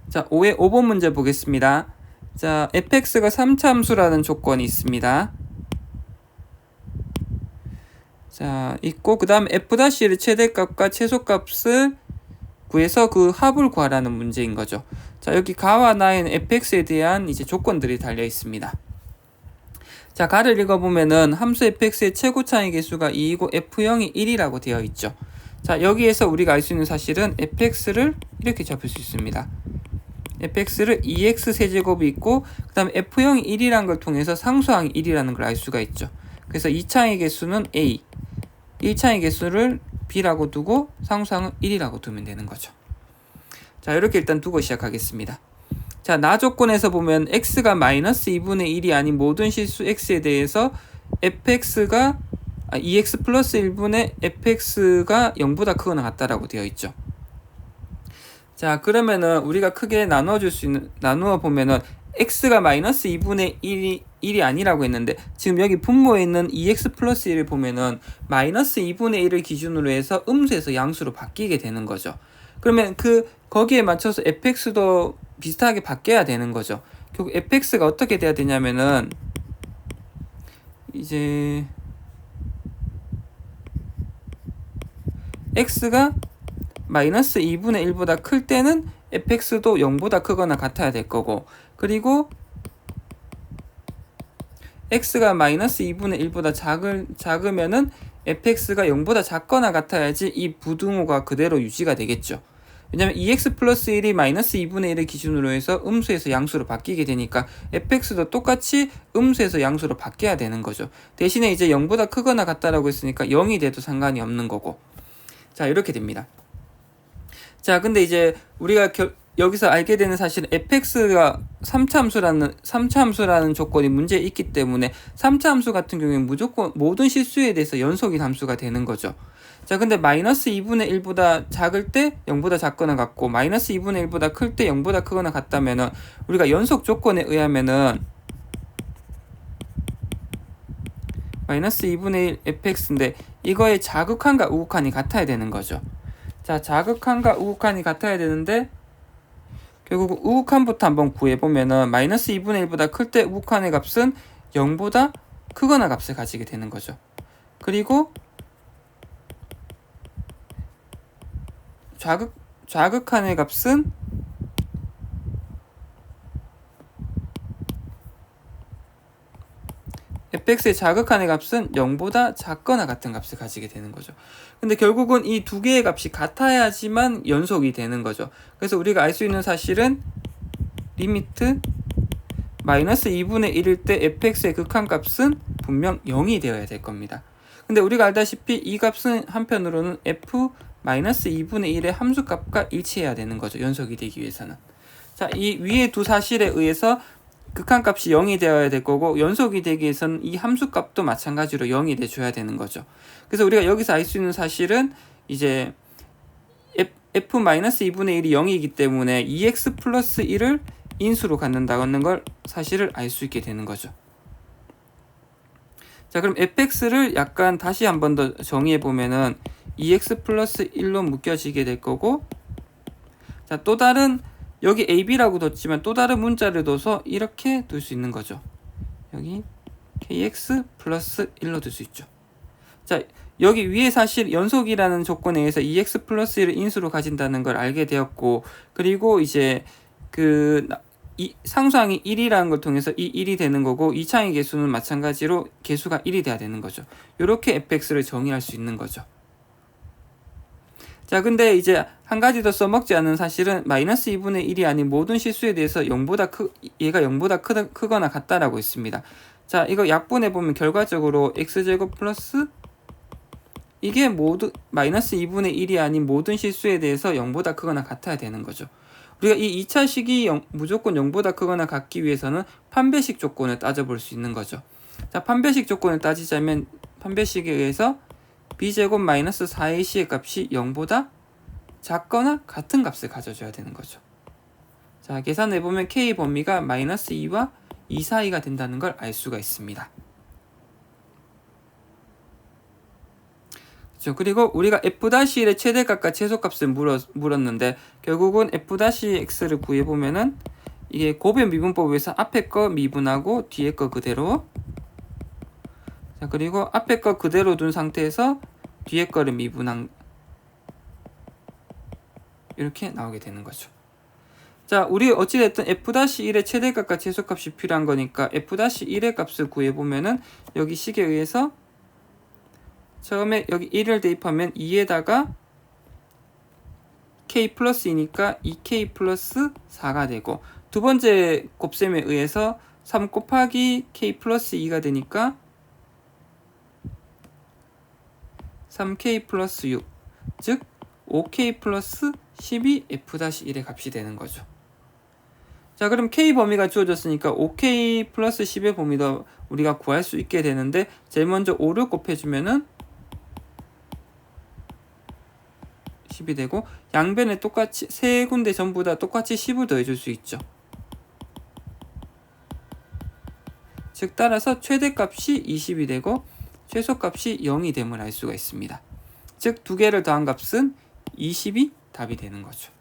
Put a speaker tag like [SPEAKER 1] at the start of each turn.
[SPEAKER 1] 자, 5번 문제 보겠습니다. 자, fx가 3차 함수라는 조건이 있습니다. 자, 있고 그 다음 f'의 최대값과 최소값을 구해서 그 합을 구하라는 문제인 거죠. 자, 여기 가와 나에는 fx에 대한 이제 조건들이 달려 있습니다. 자, 가를 읽어보면은 함수 fx의 최고 차이 계수가 2이고 f0이 1이라고 되어 있죠. 자, 여기에서 우리가 알 수 있는 사실은 fx를 이렇게 잡을 수 있습니다. fx를 2x 세제곱이 있고 그 다음에 f0이 1이라는 걸 통해서 상수항이 1이라는 걸 알 수가 있죠. 그래서 2차의 개수는 a, 1차의 개수를 b라고 두고 상수항은 1이라고 두면 되는 거죠. 자, 이렇게 일단 두고 시작하겠습니다. 자, 나 조건에서 보면 x가 마이너스 2분의 1이 아닌 모든 실수 x에 대해서 fx가 2x 플러스 1분의 fx가 0보다 크거나 같다라고 되어 있죠. 자, 그러면은 우리가 크게 나누어 보면은 x가 마이너스 2분의 1이 아니라고 했는데 지금 여기 분모에 있는 2x 플러스 1을 보면은 마이너스 2분의 1을 기준으로 해서 음수에서 양수로 바뀌게 되는 거죠. 그러면 거기에 맞춰서 fx도 비슷하게 바뀌어야 되는 거죠. 결국 fx가 어떻게 돼야 되냐면은 이제 x가 마이너스 2분의 1보다 클 때는 fx도 0보다 크거나 같아야 될 거고, 그리고 x가 마이너스 2분의 1보다 작으면은 fx가 0보다 작거나 같아야지 이 부등호가 그대로 유지가 되겠죠. 왜냐면 2x 플러스 1이 마이너스 2분의 1을 기준으로 해서 음수에서 양수로 바뀌게 되니까 fx도 똑같이 음수에서 양수로 바뀌어야 되는 거죠. 대신에 이제 0보다 크거나 같다라고 했으니까 0이 돼도 상관이 없는 거고. 자, 이렇게 됩니다. 자, 근데 이제 우리가 여기서 알게 되는 사실은 fx가 3차 함수라는 조건이 문제에 있기 때문에 3차 함수 같은 경우에는 무조건 모든 실수에 대해서 연속인 함수가 되는 거죠. 자, 근데 마이너스 2분의 1보다 작을 때 0보다 작거나 같고 마이너스 2분의 1보다 클 때 0보다 크거나 같다면은 우리가 연속 조건에 의하면은 마이너스 2분의 1 fx인데 이거의 자극한과 우극한이 같아야 되는 거죠. 자, 자극한과 우극한이 같아야 되는데 결국 우극한부터 한번 구해보면은 마이너스 2분의 1보다 클 때 우극한의 값은 0보다 크거나 값을 가지게 되는 거죠. 그리고 좌극한의 값은 fx의 자극한의 값은 0보다 작거나 같은 값을 가지게 되는 거죠. 근데 결국은 이 두 개의 값이 같아야지만 연속이 되는 거죠. 그래서 우리가 알 수 있는 사실은 리미트 마이너스 2분의 1일 때 fx의 극한값은 분명 0이 되어야 될 겁니다. 근데 우리가 알다시피 이 값은 한편으로는 f 마이너스 2분의 1의 함수값과 일치해야 되는 거죠. 연속이 되기 위해서는. 자, 이 위의 두 사실에 의해서 극한값이 0이 되어야 될 거고 연속이 되기 위해서는 이 함수값도 마찬가지로 0이 돼줘야 되는 거죠. 그래서 우리가 여기서 알 수 있는 사실은 이제 f-2분의 1이 0이기 때문에 2x 플러스 1을 인수로 갖는다는 걸 사실을 알 수 있게 되는 거죠. 자, 그럼 fx를 약간 다시 한 번 더 정의해 보면은 2x 플러스 1로 묶여지게 될 거고, 자, 또 다른 여기 ab라고 뒀지만 또 다른 문자를 둬서 이렇게 둘 수 있는 거죠. 여기 kx 플러스 1로 둘 수 있죠. 자, 여기 위에 사실 연속이라는 조건에 의해서 2x 플러스 1을 인수로 가진다는 걸 알게 되었고, 그리고 이제 이 상수항이 1이라는 걸 통해서 이 1이 되는 거고 2차의 개수는 마찬가지로 개수가 1이 돼야 되는 거죠. 이렇게 fx를 정의할 수 있는 거죠. 자, 근데 이제 한 가지 더 써먹지 않은 사실은 마이너스 2분의 1이 아닌 모든 실수에 대해서 얘가 0보다 크거나 같다라고 있습니다. 자, 이거 약분해 보면 결과적으로 x제곱 플러스 이게 모두 마이너스 2분의 1이 아닌 모든 실수에 대해서 0보다 크거나 같아야 되는 거죠. 우리가 이 2차식이 무조건 0보다 크거나 같기 위해서는 판별식 조건을 따져볼 수 있는 거죠. 자, 판별식 조건을 따지자면 판별식에 의해서 b제곱 마이너스 4ac의 값이 0보다 작거나 같은 값을 가져줘야 되는 거죠. 자, 계산해보면 k 범위가 마이너스 2와 2 사이가 된다는 걸 알 수가 있습니다. 그렇죠. 그리고 우리가 f-1의 최대값과 최소값을 물었는데 결국은 f-x를 구해보면은 이게 곱의 미분법에서 앞에 거 미분하고 뒤에 거 그대로, 자 그리고 앞에 거 그대로 둔 상태에서 뒤에 거를 미분한, 이렇게 나오게 되는 거죠. 자, 우리 어찌됐든 f-1의 최대값과 최소값이 필요한 거니까 f-1의 값을 구해보면은 여기 식에 의해서 처음에 여기 1을 대입하면 2에다가 k 플러스 2니까 2k 플러스 4가 되고, 두 번째 곱셈에 의해서 3 곱하기 k 플러스 2가 되니까 3k 플러스 6, 즉 5k 플러스 10이 f-1의 값이 되는 거죠. 자, 그럼 k 범위가 주어졌으니까 5k 플러스 10의 범위도 우리가 구할 수 있게 되는데, 제일 먼저 5를 곱해주면은 10이 되고, 양변에 똑같이 세 군데 전부 다 똑같이 10을 더해줄 수 있죠. 즉 따라서 최대값이 20이 되고 최소값이 0이 됨을 알 수가 있습니다. 즉 두 개를 더한 값은 20이 답이 되는 거죠.